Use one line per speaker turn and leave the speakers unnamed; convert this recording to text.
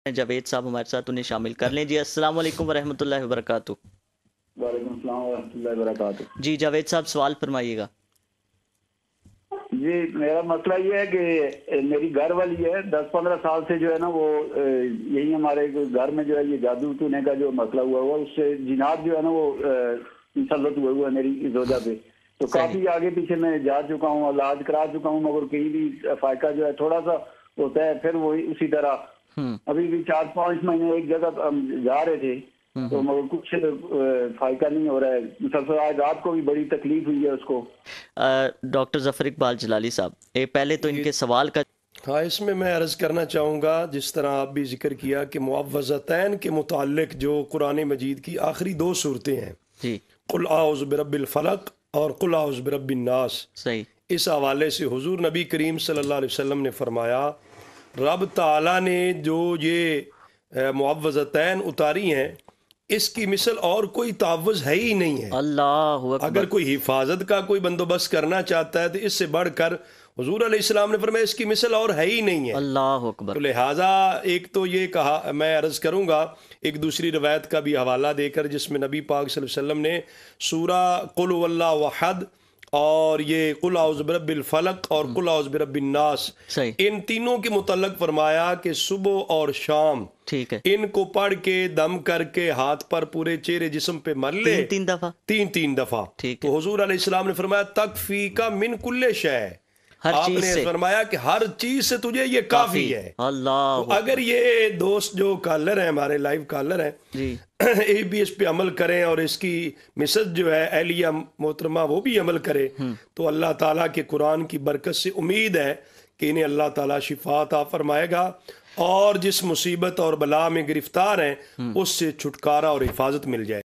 جاوید صاحب ہمارے ساتھ، انہیں شامل کر لیں۔ جی السلام علیکم ورحمۃ اللہ وبرکاتہ۔
وعلیکم السلام ورحمۃ اللہ وبرکاتہ۔
جی جاوید صاحب سوال فرمائیے گا۔
جی میرا مسئلہ یہ ہے کہ میری گھر والی ہے 10-15 سال سے جو ہے نا وہ یہی ہمارے گھر میں جو ہے یہ جادو ٹونے کا جو مسئلہ ہوا اس سے جنات جو ہے نا وہ مسلط ہوئے ہوئے میری زوجہ پہ، تو کافی آگے پیچھے میں جا چکا ہوں، علاج کرا چکا ہوں، مگر کہیں بھی فائقہ جو ہے تھوڑا سا ہوتا ہے، پھر وہی اسی طرح ابھی بھی 4-5 مہینے ایک جگہ ہم جا رہے تھے تو مگر کچھ فائقہ نہیں ہو رہا ہے، مسلسل آج رات کو بھی بڑی تکلیف ہوئی ہے اس کو۔
ڈاکٹر ظفر اقبال جلالی صاحب، پہلے تو ان کے سوال کا
ہاں، اس میں عرض کرنا چاہوں گا، جس طرح آپ بھی ذکر کیا کہ معوذتین کے متعلق جو قرآن مجید کی آخری 2 صورتیں ہیں،
جی
قل اعوذ برب الفلق اور قل اعوذ برب الناس،
صحیح،
اس حوالے سے حضور نبی کریم صلی اللہ علیہ وسلم نے فرمایا رب تعالیٰ نے جو یہ معوذتین اتاری ہیں اس کی مثل اور کوئی تعوذ ہے ہی نہیں ہے۔
اللہ اکبر۔
اگر کوئی حفاظت کا کوئی بندوبست کرنا چاہتا ہے تو اس سے بڑھ کر حضور علیہ السلام نے فرمایا اس کی مثل اور ہے ہی نہیں ہے۔
اللہ اکبر۔
تو لہٰذا ایک تو یہ کہا، میں عرض کروں گا ایک دوسری روایت کا بھی حوالہ دے کر، جس میں نبی پاک صلی اللہ علیہ وسلم نے سورہ قل هو اللہ احد اور یہ قل اعوذ برب الفلق اور قل اعوذ برب الناس، ان تینوں کے متعلق فرمایا کہ صبح اور شام
ٹھیک ہے
ان کو پڑھ کے دم کر کے ہاتھ پر پورے چہرے جسم پہ مل لے
3 دفعہ،
3 دفعہ، تو حضور علیہ السلام نے فرمایا تکفی کا من کل شے، آپ نے فرمایا کہ ہر چیز سے تجھے یہ کافی ہے۔
اللہ،
تو اگر یہ دوست جو کالر ہیں، ہمارے لائیو کالر ہیں، یہ بھی اس پہ عمل کریں اور اس کی مسز جو ہے اہلیہ محترمہ وہ بھی عمل کرے، تو اللہ تعالیٰ کے قرآن کی برکت سے امید ہے کہ انہیں اللہ تعالیٰ شفا عطا فرمائے گا اور جس مصیبت اور بلا میں گرفتار ہیں اس سے چھٹکارا اور حفاظت مل جائے۔